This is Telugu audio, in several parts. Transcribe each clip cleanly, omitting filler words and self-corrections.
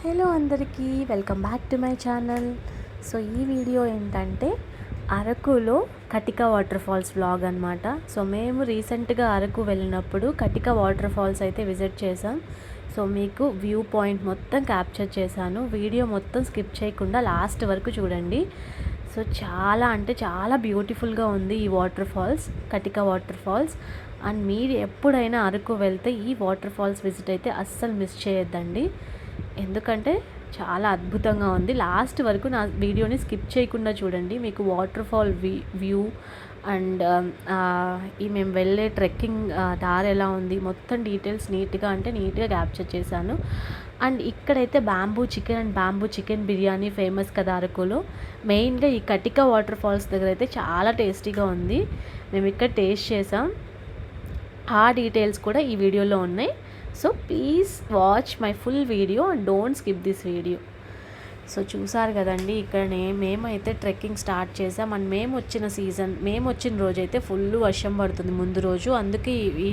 హలో అందరికీ welcome back to my channel. So ఈ వీడియో ఏంటంటే అరకులో కటిక వాటర్ ఫాల్స్ వ్లాగ్ అనమాట. సో మేము రీసెంట్గా అరకు వెళ్ళినప్పుడు కటిక వాటర్ ఫాల్స్ అయితే విజిట్ చేసాం. సో మీకు వ్యూ పాయింట్ మొత్తం క్యాప్చర్ చేశాను. వీడియో మొత్తం స్కిప్ చేయకుండా లాస్ట్ వరకు చూడండి. సో చాలా అంటే చాలా బ్యూటిఫుల్గా ఉంది ఈ వాటర్ ఫాల్స్, కటిక వాటర్ ఫాల్స్. అండ్ మీరు ఎప్పుడైనా అరకు వెళ్తే ఈ వాటర్ ఫాల్స్ విజిట్ అయితే అస్సలు మిస్ చేయొద్దండి, ఎందుకంటే చాలా అద్భుతంగా ఉంది. లాస్ట్ వరకు నా వీడియోని స్కిప్ చేయకుండా చూడండి. మీకు వాటర్ ఫాల్ వ్యూ అండ్ ఈ మేము వెళ్ళే ట్రెక్కింగ్ దారి ఎలా ఉంది మొత్తం డీటెయిల్స్ నీట్గా క్యాప్చర్ చేశాను. అండ్ ఇక్కడైతే bamboo chicken and bamboo chicken biryani famous కదా అరకులో. మెయిన్గా ఈ కటిక వాటర్ ఫాల్స్ దగ్గర అయితే చాలా టేస్టీగా ఉంది. మేము ఇక్కడ టేస్ట్ చేసాం, ఆ డీటెయిల్స్ కూడా ఈ వీడియోలో ఉన్నాయి. So please watch my full video and don't skip this video. So చూసారు కదండి, ఇక్కడనే మేమైతే ట్రెక్కింగ్ స్టార్ట్ చేసాం. అండ్ మేము వచ్చిన రోజు అయితే ఫుల్ వర్షం పడుతుంది ముందు రోజు. అందుకే ఈ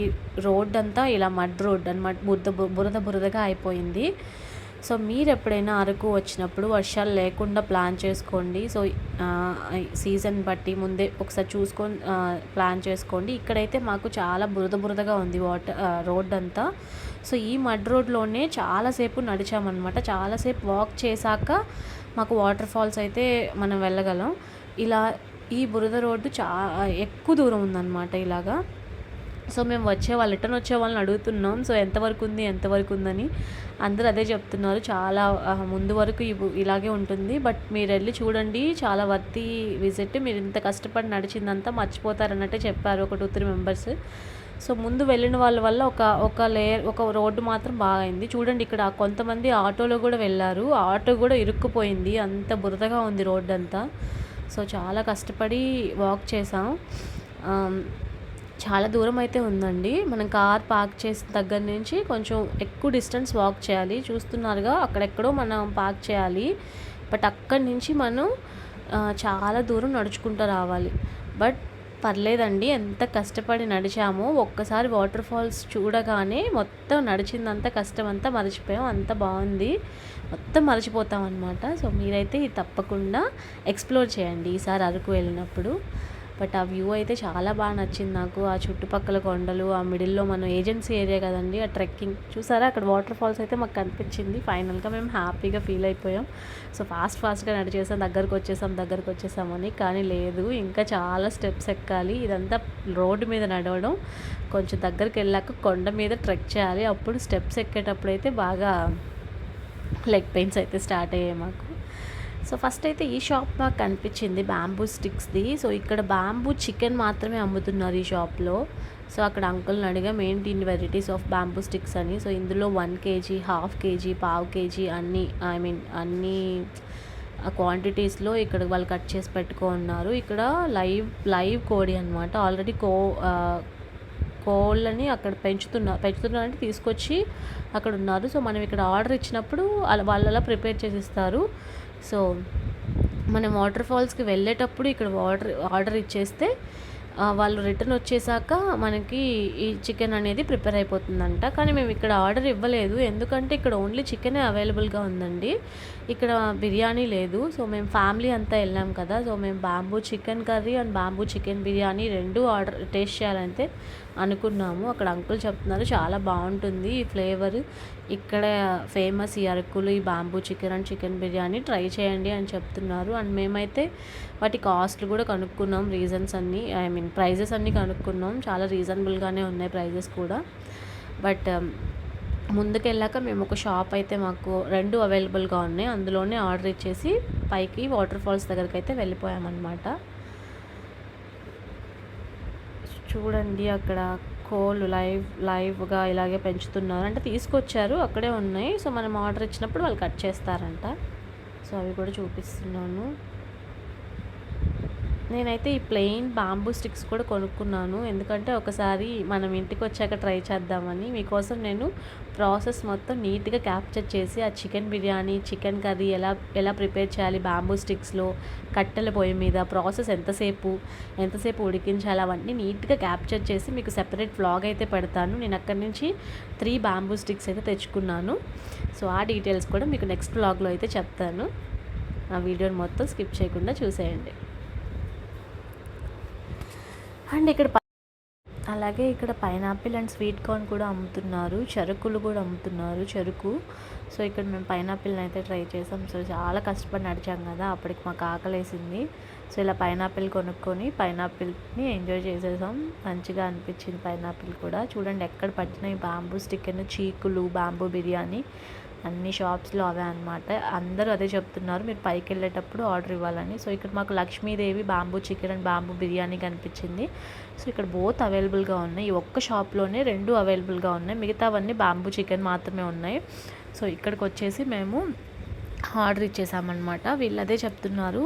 రోడ్ అంతా ఇలా మడ్ రోడ్ అనమాట, బురదగా అయిపోయింది. సో మీరు ఎప్పుడైనా అరకు వచ్చినప్పుడు వర్షాలు లేకుండా ప్లాన్ చేసుకోండి. సో సీజన్ బట్టి ముందే ఒకసారి చూసుకొని ప్లాన్ చేసుకోండి. ఇక్కడైతే మాకు చాలా బురదగా ఉంది రోడ్ అంతా. సో ఈ మడ్ రోడ్లోనే చాలాసేపు నడిచామన్నమాట. చాలాసేపు వాక్ చేశాక మాకు వాటర్ ఫాల్స్ అయితే మనం వెళ్ళగలం. ఇలా ఈ బురద రోడ్డు ఎక్కువ దూరం ఉందన్నమాట ఇలాగా. సో మేము రిటర్న్ వచ్చే వాళ్ళని అడుగుతున్నాం, సో ఎంతవరకు ఉందని. అందరూ అదే చెప్తున్నారు, చాలా ముందు వరకు ఇలాగే ఉంటుంది, బట్ మీరు వెళ్ళి చూడండి, చాలా వర్తి విజిట్. మీరు ఇంత కష్టపడి నడిచిందంతా మర్చిపోతారన్నట్టే చెప్పారు ఒక 2-3 మెంబర్స్. సో ముందు వెళ్ళిన వాళ్ళ వల్ల ఒక రోడ్డు మాత్రం బాగా అయింది. చూడండి, ఇక్కడ కొంతమంది ఆటోలో కూడా వెళ్ళారు, ఆటో కూడా ఇరుక్కుపోయింది, అంత బురదగా ఉంది రోడ్డు అంతా. సో చాలా కష్టపడి వాక్ చేసాం. చాలా దూరం అయితే ఉందండి. మనం కార్ పార్క్ చేసిన దగ్గర నుంచి కొంచెం ఎక్కువ డిస్టెన్స్ వాక్ చేయాలి. చూస్తున్నారుగా, అక్కడెక్కడో మనం పార్క్ చేయాలి, బట్ అక్కడి నుంచి మనం చాలా దూరం నడుచుకుంటూ రావాలి. బట్ పర్లేదండి, ఎంత కష్టపడి నడిచామో. ఒక్కసారి వాటర్ ఫాల్స్ చూడగానే మొత్తం నడిచిందంత కష్టం అంతా మర్చిపోయాం, అంత బాగుంది, మొత్తం మర్చిపోతాం అనమాట. సో మీరైతే ఇది తప్పకుండా ఎక్స్ప్లోర్ చేయండి ఈసారి అరకు వెళ్ళినప్పుడు. బట్ ఆ వ్యూ అయితే చాలా బాగా నచ్చింది నాకు. ఆ చుట్టుపక్కల కొండలు, ఆ మిడిల్లో మనం ఏజెన్సీ ఏరియా కదండి, ఆ ట్రెక్కింగ్ చూసారా, అక్కడ వాటర్ ఫాల్స్ అయితే మాకు కనిపించింది. ఫైనల్గా మేము హ్యాపీగా ఫీల్ అయిపోయాం. సో ఫాస్ట్గా నడిచేసాం, దగ్గరకు వచ్చేసామని. కానీ లేదు, ఇంకా చాలా స్టెప్స్ ఎక్కాలి. ఇదంతా రోడ్డు మీద నడవడం, కొంచెం దగ్గరికి వెళ్ళాక కొండ మీద ట్రెక్ చేయాలి. అప్పుడు స్టెప్స్ ఎక్కేటప్పుడు అయితే బాగా లెగ్ పెయిన్స్ అయితే స్టార్ట్ అయ్యాయి మాకు. సో ఫస్ట్ అయితే ఈ షాప్ మాకు కనిపించింది బ్యాంబూ స్టిక్స్ది. సో ఇక్కడ బ్యాంబూ చికెన్ మాత్రమే అమ్ముతున్నారు ఈ షాప్లో. సో అక్కడ అంకుల్ని అడిగాం, ఏంటి ఇన్ని వెరైటీస్ ఆఫ్ బ్యాంబూ స్టిక్స్ అని. సో ఇందులో 1 kg, 1/2 kg, 1/4 kg అన్ని క్వాంటిటీస్లో ఇక్కడ వాళ్ళు కట్ చేసి పెట్టుకున్నారు. ఇక్కడ లైవ్ కోడి అనమాట. ఆల్రెడీ కోళ్ళని అక్కడ పెంచుతున్నారంటే తీసుకొచ్చి అక్కడ ఉన్నారు. సో మనం ఇక్కడ ఆర్డర్ ఇచ్చినప్పుడు వాళ్ళు అలా ప్రిపేర్ చేసి ఇస్తారు. సో మనం వాటర్ ఫాల్స్కి వెళ్ళేటప్పుడు ఇక్కడ ఆర్డర్ ఇచ్చేస్తే వాళ్ళు రిటర్న్ వచ్చేసాక మనకి ఈ చికెన్ అనేది ప్రిపేర్ అయిపోతుందంట. కానీ మేము ఇక్కడ ఆర్డర్ ఇవ్వలేదు, ఎందుకంటే ఇక్కడ ఓన్లీ చికెనే అవైలబుల్గా ఉందండి, ఇక్కడ బిర్యానీ లేదు. సో మేము ఫ్యామిలీ అంతా వెళ్ళాం కదా. సో మేము bamboo chicken curry and bamboo chicken biryani 2 taste చేయాలంటే అనుకున్నాము. అక్కడ అంకుల్ చెప్తున్నారు చాలా బాగుంటుంది ఈ ఫ్లేవర్, ఇక్కడ ఫేమస్ ఈ అరకులు ఈ bamboo chicken and chicken biryani try చేయండి అని చెప్తున్నారు. అండ్ మేమైతే వాటి కాస్ట్లు కూడా కనుక్కున్నాం, ప్రైజెస్ అన్నీ కనుక్కున్నాం. చాలా రీజనబుల్గానే ఉన్నాయి ప్రైజెస్ కూడా. బట్ ముందుకెళ్ళాక మేము ఒక షాప్ అయితే మాకు 2 అవైలబుల్గా ఉన్నాయి, అందులోనే ఆర్డర్ ఇచ్చేసి పైకి వాటర్ ఫాల్స్ దగ్గరికి అయితే వెళ్ళిపోయామన్నమాట. చూడండి, అక్కడ కోళ్ళు లైవ్గా ఇలాగే పెంచుతున్నారు, అంటే తీసుకొచ్చారు అక్కడే ఉన్నాయి. సో మనం ఆర్డర్ ఇచ్చినప్పుడు వాళ్ళు కట్ చేస్తారంట. సో అవి కూడా చూపిస్తున్నాను. నేనైతే ఈ ప్లెయిన్ బాంబూ స్టిక్స్ కూడా కొనుక్కున్నాను. ఎందుకంటే ఒకసారి మనం ఇంటికి వచ్చాక ట్రై చేద్దామని. మీకోసం నేను ప్రాసెస్ మొత్తం నీట్‌గా క్యాప్చర్ చేసి ఆ చికెన్ బిర్యానీ, చికెన్ కర్రీ ఎలా ఎలా ప్రిపేర్ చేయాలి బాంబూ స్టిక్స్‌లో, కట్టెల పొయ్యి మీద ప్రాసెస్ ఎంతసేపు ఉడికించాలి అవన్నీ నీట్‌గా క్యాప్చర్ చేసి మీకు సెపరేట్ వ్లాగ్ అయితే పెడతాను. నేను అక్కడి నుంచి 3 బాంబూ స్టిక్స్ అయితే తెచ్చుకున్నాను. సో ఆ డీటెయిల్స్ కూడా మీకు నెక్స్ట్ వ్లాగ్‌లో అయితే చెప్తాను. ఆ వీడియోని మొత్తం స్కిప్ చేయకుండా చూసేయండి. అండ్ అలాగే ఇక్కడ పైనాపిల్ అండ్ స్వీట్ కార్న్ కూడా అమ్ముతున్నారు. చెరుకులు కూడా అమ్ముతున్నారు, చెరుకు. సో ఇక్కడ మేము పైనాపిల్ని అయితే ట్రై చేసాం. సో చాలా కష్టపడి నడిచాం కదా, అప్పటికి మాకు ఆకలేసింది. సో ఇలా పైనాపిల్ కొనుక్కొని పైనాపిల్ని ఎంజాయ్ చేసేసాం. మంచిగా అనిపించింది పైనాపిల్ కూడా. చూడండి ఎక్కడ పట్టిన ఈ బాంబూ స్టిక్, చీకులు, బాంబూ బిర్యానీ అన్ని షాప్స్లో అవే అనమాట. అందరూ అదే చెప్తున్నారు, మీరు పైకి వెళ్ళేటప్పుడు ఆర్డర్ ఇవ్వాలని. సో ఇక్కడ మాకు Lakshmidevi bamboo chicken and bamboo biryani కనిపించింది. సో ఇక్కడ బోత్ అవైలబుల్గా ఉన్నాయి. ఈ ఒక్క షాప్లోనే 2 అవైలబుల్గా ఉన్నాయి, మిగతావన్నీ బాంబూ చికెన్ మాత్రమే ఉన్నాయి. సో ఇక్కడికి వచ్చేసి మేము ఆర్డర్ ఇచ్చేసామన్నమాట. వీళ్ళు అదే చెప్తున్నారు,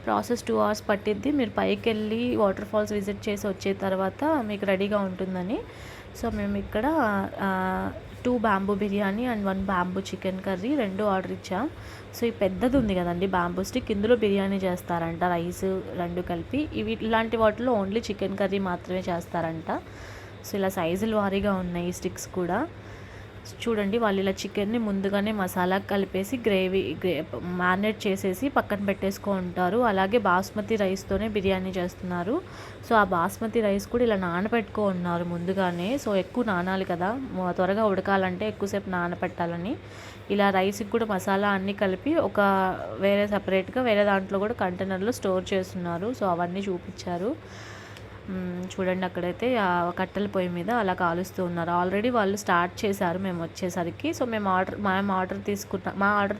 ప్రాసెస్ 2 hours పట్టిద్ది, మీరు పైకి వెళ్ళి వాటర్ ఫాల్స్ విజిట్ చేసి వచ్చే తర్వాత మీకు రెడీగా ఉంటుందని. సో మేము ఇక్కడ 2 bamboo biryani and 1 bamboo chicken curry 2 order ఇచ్చాం. సో ఈ పెద్దది ఉంది కదండి బాంబూ స్టిక్, ఇందులో బిర్యానీ చేస్తారంట, రైస్ 2 కలిపి. ఇలాంటి వాటిలో ఓన్లీ చికెన్ కర్రీ మాత్రమే చేస్తారంట. సో ఇలా సైజుల వారీగా ఉన్నాయి ఈ స్టిక్స్ కూడా. చూడండి వాళ్ళు ఇలా చికెన్ని ముందుగానే మసాలా కలిపేసి మ్యారినేట్ చేసేసి పక్కన పెట్టేసుకుంటారు. అలాగే బాస్మతి రైస్తోనే బిర్యానీ చేస్తున్నారు. సో ఆ బాస్మతి రైస్ కూడా ఇలా నానబెట్టుకున్నారు ముందుగానే. సో ఎక్కువ నానాలి కదా, త్వరగా ఉడకాలంటే ఎక్కువసేపు నానబెట్టాలని. ఇలా రైస్కి కూడా మసాలా అన్నీ కలిపి సపరేట్గా వేరే దాంట్లో కూడా కంటైనర్లో స్టోర్ చేస్తున్నారు. సో అవన్నీ చూపించారు. చూడండి అక్కడైతే కట్టెల పొయ్యి మీద అలా కాలుస్తూ ఉన్నారు. ఆల్రెడీ వాళ్ళు స్టార్ట్ చేశారు మేము వచ్చేసరికి. సో మా ఆర్డర్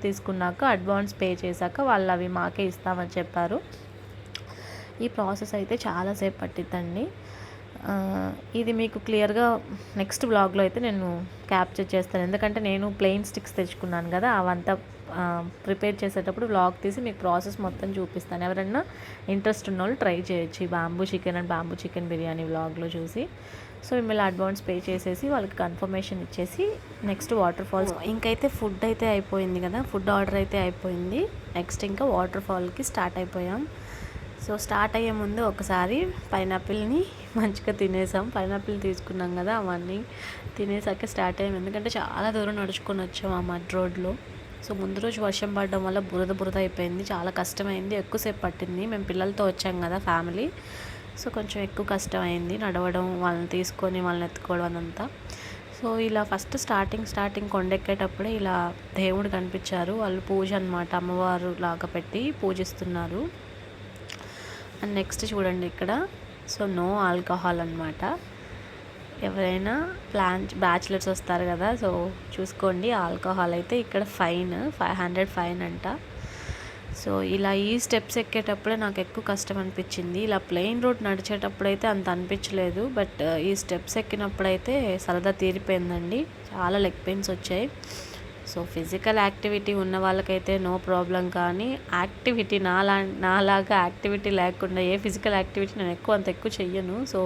తీసుకున్నాక అడ్వాన్స్ పే చేశాక వాళ్ళు అవి మాకే ఇస్తామని చెప్పారు. ఈ ప్రాసెస్ అయితే చాలాసేపు పట్టిద్దండి. ఇది మీకు క్లియర్గా నెక్స్ట్ వ్లాగ్లో అయితే నేను క్యాప్చర్ చేస్తాను. ఎందుకంటే నేను ప్లెయిన్ స్టిక్స్ తెచ్చుకున్నాను కదా, అవంతా ప్రిపేర్ చేసేటప్పుడు వ్లాగ్ తీసి మీకు ప్రాసెస్ మొత్తం చూపిస్తాను. ఎవరైనా ఇంట్రెస్ట్ ఉన్న వాళ్ళు ట్రై చేయొచ్చు ఈ bamboo chicken and bamboo chicken biryani వ్లాగ్లో చూసి. సో మిమ్మల్ని అడ్వాన్స్ పే చేసేసి వాళ్ళకి కన్ఫర్మేషన్ ఇచ్చేసి నెక్స్ట్ వాటర్ ఫాల్స్. ఇంకైతే ఫుడ్ అయితే అయిపోయింది కదా, ఫుడ్ ఆర్డర్ అయితే అయిపోయింది. నెక్స్ట్ ఇంకా వాటర్ ఫాల్కి స్టార్ట్ అయిపోయాం. సో స్టార్ట్ అయ్యే ముందు ఒకసారి పైనాపిల్ని మంచిగా తినేసాం. పైనాపిల్ తీసుకున్నాం కదా, అవన్నీ తినేసాక స్టార్ట్ అయ్యాం. ఎందుకంటే చాలా దూరం నడుచుకొని వచ్చాం ఆ మడ్ రోడ్లో. సో ముందు రోజు వర్షం పడడం వల్ల బురద అయిపోయింది, చాలా కష్టమైంది, ఎక్కువసేపు పట్టింది. మేము పిల్లలతో వచ్చాం కదా ఫ్యామిలీ, సో కొంచెం ఎక్కువ కష్టమైంది నడవడం, వాళ్ళని తీసుకొని వాళ్ళని ఎత్తుకోవడం అదంతా. సో ఇలా ఫస్ట్ స్టార్టింగ్ కొండెక్కేటప్పుడే ఇలా దేవుడు కనిపించారు. వాళ్ళు పూజ అనమాట, అమ్మవారు లాగా పెట్టి పూజిస్తున్నారు. అండ్ నెక్స్ట్ చూడండి ఇక్కడ, సో నో ఆల్కహాల్ అనమాట. ఎవరైనా బ్యాచిలర్స్ వస్తారు కదా, సో చూసుకోండి. ఆల్కహాల్ అయితే ఇక్కడ 500 ఫైన్ అంట. సో ఇలా ఈ స్టెప్స్ ఎక్కేటప్పుడే నాకు ఎక్కువ కష్టం అనిపించింది. ఇలా ప్లెయిన్ రోడ్ నడిచేటప్పుడు అయితే అంత అనిపించలేదు, బట్ ఈ స్టెప్స్ ఎక్కినప్పుడైతే సరదా తీరిపోయిందండి. చాలా లెగ్ పెయిన్స్ వచ్చాయి. సో ఫిజికల్ యాక్టివిటీ ఉన్న వాళ్ళకైతే నో ప్రాబ్లం, కానీ యాక్టివిటీ నాలాగా యాక్టివిటీ లేకుండా ఏ ఫిజికల్ యాక్టివిటీ నేను అంత ఎక్కువ చెయ్యను. సో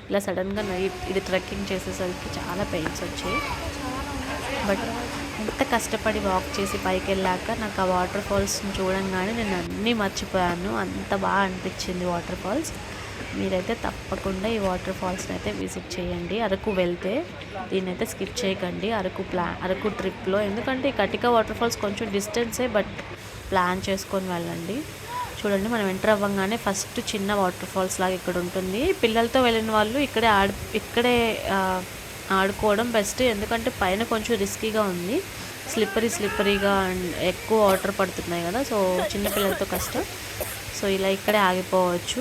ఇలా సడన్గా ఇది ట్రెక్కింగ్ చేసేసరికి చాలా పెయిన్స్ వచ్చాయి. బట్ ఎంత కష్టపడి వాక్ చేసి పైకి వెళ్ళాక నాకు ఆ వాటర్ ఫాల్స్ని చూడంగానే నేను అన్నీ మర్చిపోయాను. అంత బాగా అనిపించింది వాటర్ ఫాల్స్. మీరైతే తప్పకుండా ఈ వాటర్ ఫాల్స్ని అయితే విజిట్ చేయండి. అరకు వెళ్తే దీన్నైతే స్కిప్ చేయకండి అరకు ట్రిప్లో. ఎందుకంటే ఈ కటిక వాటర్ ఫాల్స్ కొంచెం డిస్టెన్సే, బట్ ప్లాన్ చేసుకొని వెళ్ళండి. చూడండి మనం ఎంటర్ అవ్వగానే ఫస్ట్ చిన్న వాటర్ ఫాల్స్ లాగా ఇక్కడ ఉంటుంది. పిల్లలతో వెళ్ళిన వాళ్ళు ఇక్కడే ఆడుకోవడం బెస్ట్. ఎందుకంటే పైన కొంచెం రిస్కీగా ఉంది, స్లిప్పరీగా అండ్ ఎక్కువ వాటర్ పడుతున్నాయి కదా, సో చిన్నపిల్లలతో కష్టం. సో ఇలా ఇక్కడే ఆగిపోవచ్చు.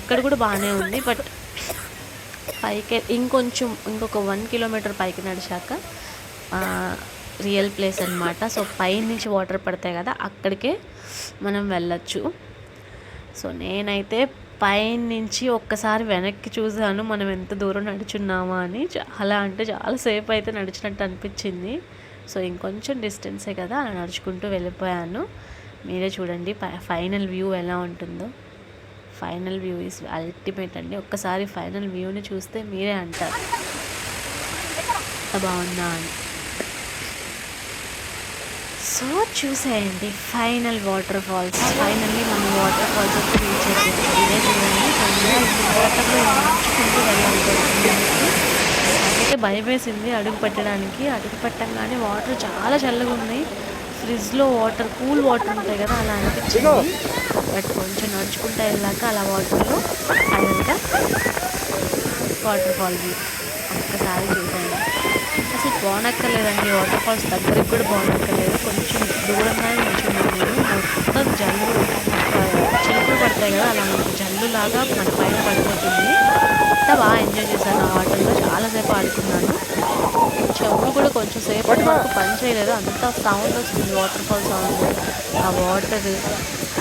ఇక్కడ కూడా బాగానే ఉంది, బట్ పైకి ఇంకొక 1 kilometer పైకి నడిచాక రియల్ ప్లేస్ అనమాట. సో పైనుంచి వాటర్ పడతాయి కదా, అక్కడికే మనం వెళ్ళచ్చు. సో నేనైతే పైనుంచి ఒక్కసారి వెనక్కి చూసాను, మనం ఎంత దూరం నడుచున్నామా అని. చాలా సేపు అయితే నడిచినట్టు అనిపించింది. సో ఇంకొంచెం డిస్టెన్సే కదా, అలా నడుచుకుంటూ వెళ్ళిపోయాను. మీరే చూడండి ఫైనల్ వ్యూ ఎలా ఉంటుందో. ఫైనల్ వ్యూ ఇస్ అల్టిమేట్ అండి. ఒక్కసారి ఫైనల్ వ్యూని చూస్తే మీరే అంటారు ఎంత బాగుందా అని. సో చూసేయండి ఫైనల్ వాటర్ ఫాల్స్. ఫైనల్లీ మనం వాటర్ ఫాల్స్ అయితే రీచ్ అయిపోయింది. ఇదే చూడండి వాటర్లో నడుచుకుంటూ వెళ్ళాలి. నాకైతే భయం వేసింది అడుగు పెట్టగానే వాటర్ చాలా చల్లగా ఉన్నాయి. ఫ్రిడ్జ్లో వాటర్ కూల్ వాటర్ ఉంటాయి కదా అలా అనిపించింది. బట్ కొంచెం నడుచుకుంటూ వెళ్ళాక అలా వాటర్లో ఫైనల్గా వాటర్ ఫాల్ వ్యూ ఒక్కసారి చూసాను. అసలు బాగునక్కర్లేదండి, వాటర్ ఫాల్స్ దగ్గరికి కూడా బాగునక్కర్లేదు. కొంచెం దూరంగానే నిల్చున్నాను నేను. మొత్తం జల్లు చిలుకలు పడతాయి కదా అలా మనకు జల్లులాగా మన పైన పడిపోతుంది. అంతా బాగా ఎంజాయ్ చేశాను ఆ వాటర్లో. చాలాసేపు ఆడుకున్నాను. చెవులు కూడా కొంచెం సేపు వరకు పని చేయలేదు, అంత సౌండ్ వస్తుంది వాటర్ ఫాల్ సౌండ్. ఆ వాటర్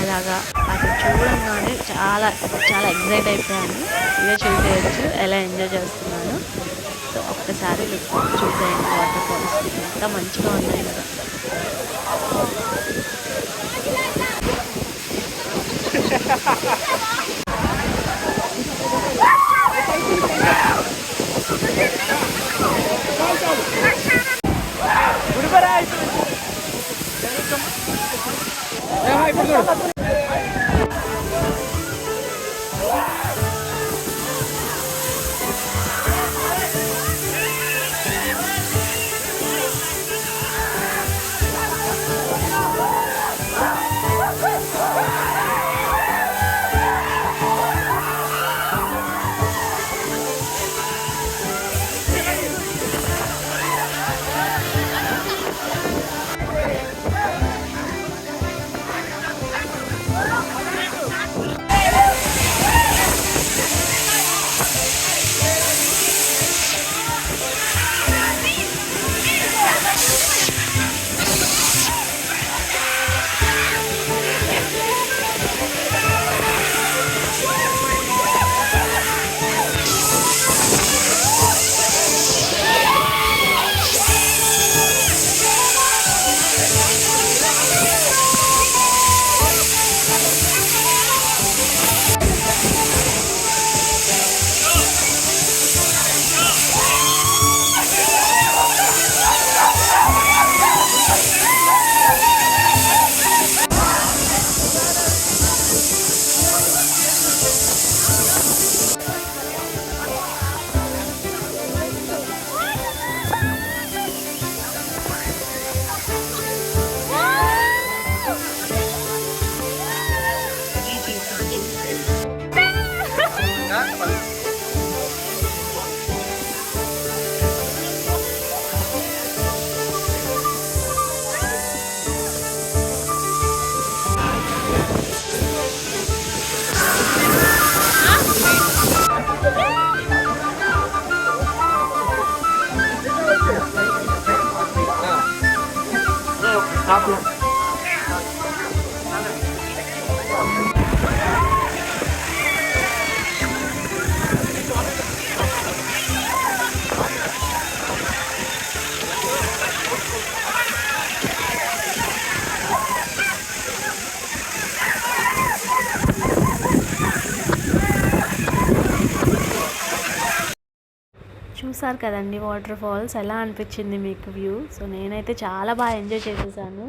అలాగా అది చూడంగానే చాలా చాలా ఎగ్జైట్ అయిపోయాను. ఇదే చూసేయచ్చు ఎలా ఎంజాయ్ చేస్తున్నాను. సో ఒక్కసారి చూసేయండి వాటర్ ఫాల్స్ ఎంత మంచిగా ఉన్నాయి కదా. చూసారు కదండి వాటర్ ఫాల్స్, ఎలా అనిపించింది మీకు వ్యూ? సో నేనైతే చాలా బాగా ఎంజాయ్ చేసేసాను.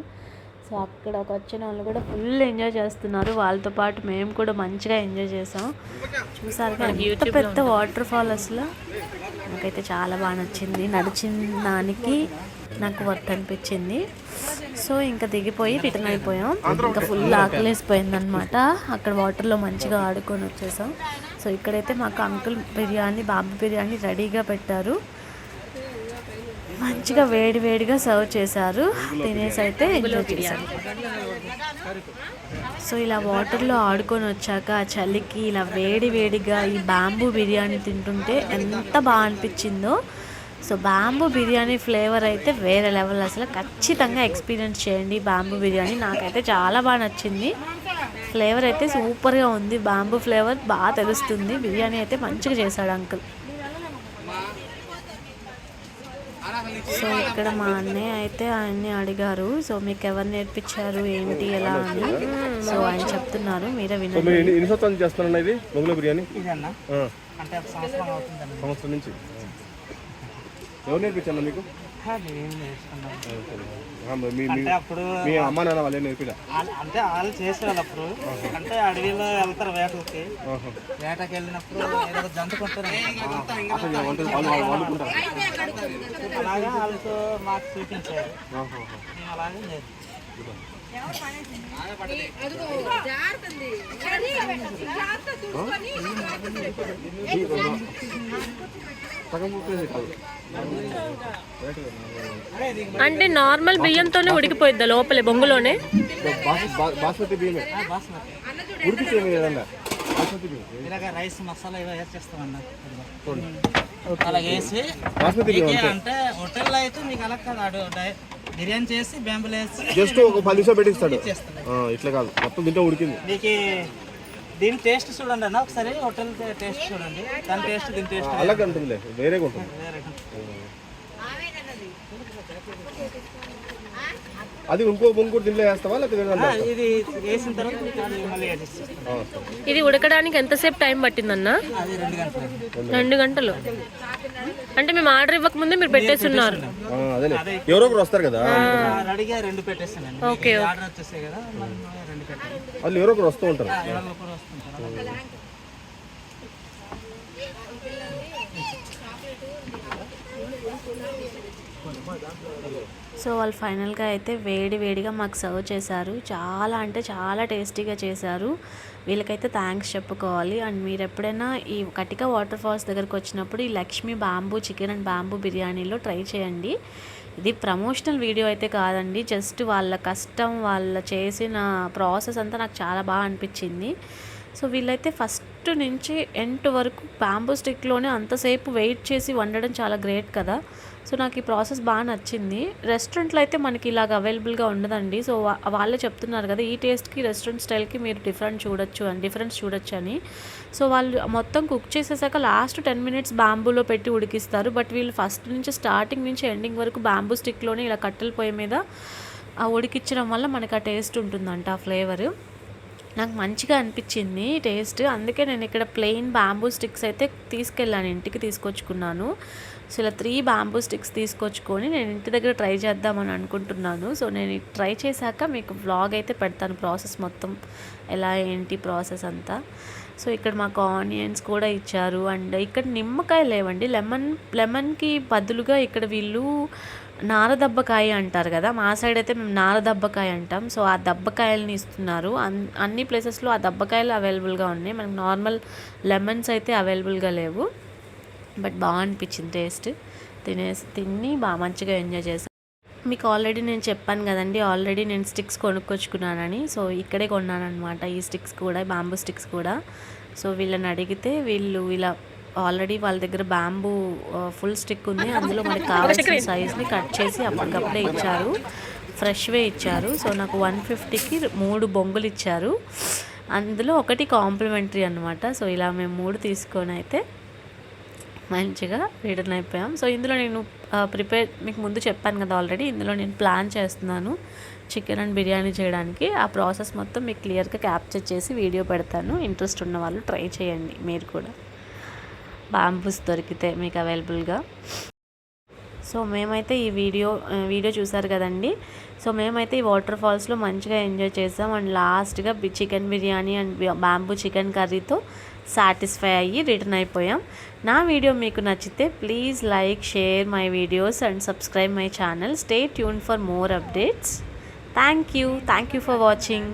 సో అక్కడికి వచ్చిన వాళ్ళు కూడా ఫుల్ ఎంజాయ్ చేస్తున్నారు, వాళ్ళతో పాటు మేము కూడా మంచిగా ఎంజాయ్ చేసాం. చూసారు కదా ఎంత పెద్ద వాటర్ ఫాల్, అసలు నాకైతే చాలా బాగా నచ్చింది. నడిచిన దానికి నాకు వర్త్ అనిపించింది. సో ఇంకా దిగిపోయి రిటర్న్ అయిపోయాం. ఇంకా ఫుల్ ఆకలేసిపోయింది అనమాట. అక్కడ వాటర్లో మంచిగా ఆడుకొని వచ్చేసాం. సో ఇక్కడైతే మాకు అంకుల్ బిర్యానీ, బాబు బిర్యానీ రెడీగా పెట్టారు. మంచిగా వేడిగా సర్వ్ చేశారు. తినేసి అయితే ఎంజాయ్ చేశారు. సో ఇలా వాటర్లో ఆడుకొని వచ్చాక ఆ చలికి ఇలా వేడిగా ఈ బాంబూ బిర్యానీ తింటుంటే ఎంత బాగా అనిపించిందో. సో బాంబూ బిర్యానీ ఫ్లేవర్ అయితే వేరే లెవెల్, అసలు ఖచ్చితంగా ఎక్స్పీరియన్స్ చేయండి బాంబూ బిర్యానీ. నాకైతే చాలా బాగా నచ్చింది. ఫ్లేవర్ అయితే సూపర్గా ఉంది, బాంబూ ఫ్లేవర్ బాగా తెలుస్తుంది. బిర్యానీ అయితే మంచిగా చేశాడు అంకుల్. సో ఇక్కడ మా అన్నయ్య అయితే ఆయన్ని అడిగారు, సో మీకు ఎవరు నేర్పించారు ఏంటి ఎలా అని. సో ఆయన చెప్తున్నారు, మీరే వినండి. ఎన్ని సంవత్సరాలు చేస్తారన్న ఇది బొంగులో బిర్యానీ? అంటే సంవత్సరం నుంచి. ఎవరు నేర్పించాను మీకు? మీ అమ్మ నాన్న వాళ్ళే నేర్పిలా? అంటే వాళ్ళు చేసేవాళ్ళు అప్పుడు. అంటే అడవిలో వెళ్తారు వేటకి. వేటకి వెళ్ళినప్పుడు ఏదో జంతు కొంటారు, అలాగే వాళ్ళతో మాకు చూపించారు. మేము అలాగే అంటే నార్మల్ బియ్యంతోనే ఉడికిపోయిద్దా లోపలే బొంగులోనే? బాస్మతి బియ్యమే ఇలాగ రైస్ మసాలా ఇవి వేసేస్తామన్నా. అలా వేసి అంటే హోటల్లో అయితే మీకు అలా కాదు, బిర్యానీ చేసి బ్యాంబులు వేసి జస్ట్ ఒక 10 నిమిషాలు పెట్టిస్తాడు. ఇట్లా కాదు, మొత్తం దీంట్లో ఉడికింది. మీకు దీని టేస్ట్ చూడండి అన్న ఒకసారి, హోటల్ టేస్ట్ చూడండి. దాని టేస్ట్ దీని టేస్ట్ అలాగే ఉంటుంది, వేరేగా ఉంటుంది. అది ఇంకోటి దీంట్లో వేస్తావా లేకపోతే ఇది వేసిన తర్వాత మళ్ళీ ఇది ఉడకడానికి ఎంతసేపు టైం పట్టిందన్న? అది 2 గంటలు. 2 గంటలు అంటే మేము ఆర్డర్ ఇవ్వక ముందే మీరు పెట్టేస్తున్నారు? ఎవరో ఒకరు వస్తారు కదా, రెడీగా 2 పెట్టేస్తాను. ఓకే, ఆర్డర్ వచ్చేసాయి కదా, 2 పెట్టాను. వాళ్ళు ఎవరో ఒకరు వస్తూ ఉంటారు. సో వాళ్ళు ఫైనల్గా అయితే వేడిగా మాకు సర్వ్ చేశారు. చాలా అంటే చాలా టేస్టీగా చేశారు. వీళ్ళకైతే థ్యాంక్స్ చెప్పుకోవాలి. అండ్ మీరు ఎప్పుడైనా ఈ కటిక వాటర్ ఫాల్స్ దగ్గరకు వచ్చినప్పుడు ఈ Lakshmi bamboo chicken and bamboo బిర్యానీలో ట్రై చేయండి. ఇది ప్రమోషనల్ వీడియో అయితే కాదండి, జస్ట్ వాళ్ళ కష్టం, వాళ్ళ చేసిన ప్రాసెస్ అంతా నాకు చాలా బాగా అనిపించింది. సో వీళ్ళైతే ఫస్ట్ నుంచి ఎండ్ వరకు బ్యాంబూ స్టిక్లోనే అంతసేపు వెయిట్ చేసి వండడం చాలా గ్రేట్ కదా. సో నాకు ఈ ప్రాసెస్ బాగా నచ్చింది. రెస్టారెంట్లో అయితే మనకి ఇలాగ అవైలబుల్గా ఉండదండి. సో వాళ్ళే చెప్తున్నారు కదా, ఈ టేస్ట్కి రెస్టారెంట్ స్టైల్కి మీరు డిఫరెన్స్ చూడొచ్చు అని. సో వాళ్ళు మొత్తం కుక్ చేసేసాక లాస్ట్ 10 మినిట్స్ బ్యాంబూలో పెట్టి ఉడికిస్తారు. బట్ వీళ్ళు ఫస్ట్ నుంచి స్టార్టింగ్ నుంచి ఎండింగ్ వరకు బ్యాంబూ స్టిక్లోనే ఇలా కట్టెల పొయ్యి మీద ఉడికించడం వల్ల మనకు ఆ టేస్ట్ ఉంటుందంట, ఆ ఫ్లేవర్ నాకు మంచిగా అనిపించింది టేస్ట్. అందుకే నేను ఇక్కడ ప్లెయిన్ బ్యాంబూ స్టిక్స్ అయితే తీసుకెళ్ళాను, ఇంటికి తీసుకొచ్చుకున్నాను. సో ఇలా 3 బ్యాంబూ స్టిక్స్ తీసుకొచ్చుకొని నేను ఇంటి దగ్గర ట్రై చేద్దామని అనుకుంటున్నాను. సో నేను ట్రై చేశాక మీకు వ్లాగ్ అయితే పెడతాను, ప్రాసెస్ మొత్తం ఎలా ఏంటి ప్రాసెస్ అంతా. సో ఇక్కడ మాకు ఆనియన్స్ కూడా ఇచ్చారు. అండ్ ఇక్కడ నిమ్మకాయ లేవండి, లెమన్కి బదులుగా ఇక్కడ వీళ్ళు నారదబ్బకాయ అంటారు కదా, మా సైడ్ అయితే మేము నారదబ్బకాయ అంటాం. సో ఆ దబ్బకాయలని ఇస్తున్నారు. అన్ని ప్లేసెస్లో ఆ దబ్బకాయలు అవైలబుల్గా ఉన్నాయి, మనకు నార్మల్ లెమన్స్ అయితే అవైలబుల్గా లేవు. బట్ బాగా అనిపించింది టేస్ట్. తిని బాగా మంచిగా ఎంజాయ్ చేశాను. మీకు ఆల్రెడీ నేను చెప్పాను కదండి, ఆల్రెడీ నేను స్టిక్స్ కొనుక్కొచ్చుకున్నానని. సో ఇక్కడే కొన్నాను అనమాట ఈ స్టిక్స్ కూడా, బ్యాంబూ స్టిక్స్ కూడా. సో వీళ్ళని అడిగితే వీళ్ళు ఇలా ఆల్రెడీ వాళ్ళ దగ్గర బ్యాంబూ ఫుల్ స్టిక్ ఉంది, అందులో మనకి కావాల్సిన సైజ్ని కట్ చేసి అప్పటికప్పుడే ఇచ్చారు, ఫ్రెష్వే ఇచ్చారు. సో నాకు 150కి 3 బొంగులు ఇచ్చారు, అందులో ఒకటి కాంప్లిమెంటరీ అనమాట. సో ఇలా మేము 3 తీసుకొని అయితే మంచిగా రిటర్న్ అయిపోయాం. సో ఇందులో నేను మీకు ముందు చెప్పాను కదా ఆల్రెడీ, ఇందులో నేను ప్లాన్ చేస్తున్నాను చికెన్ అండ్ బిర్యానీ చేయడానికి. ఆ ప్రాసెస్ మొత్తం మీకు క్లియర్గా క్యాప్చర్ చేసి వీడియో పెడతాను. ఇంట్రెస్ట్ ఉన్న వాళ్ళు ట్రై చేయండి మీరు కూడా, బాంబూస్ దొరికితే మీకు అవైలబుల్గా. సో మేమైతే ఈ వీడియో చూసారు కదండి. సో మేమైతే ఈ వాటర్ ఫాల్స్లో మంచిగా ఎంజాయ్ చేసాం. అండ్ లాస్ట్గా chicken biryani and bamboo chicken కర్రీతో సాటిస్ఫై అయ్యి రిటర్న్ అయిపోయాం. నా వీడియో మీకు నచ్చితే please like, share my videos and subscribe my channel. Stay tune for more updates. Thank you for watching.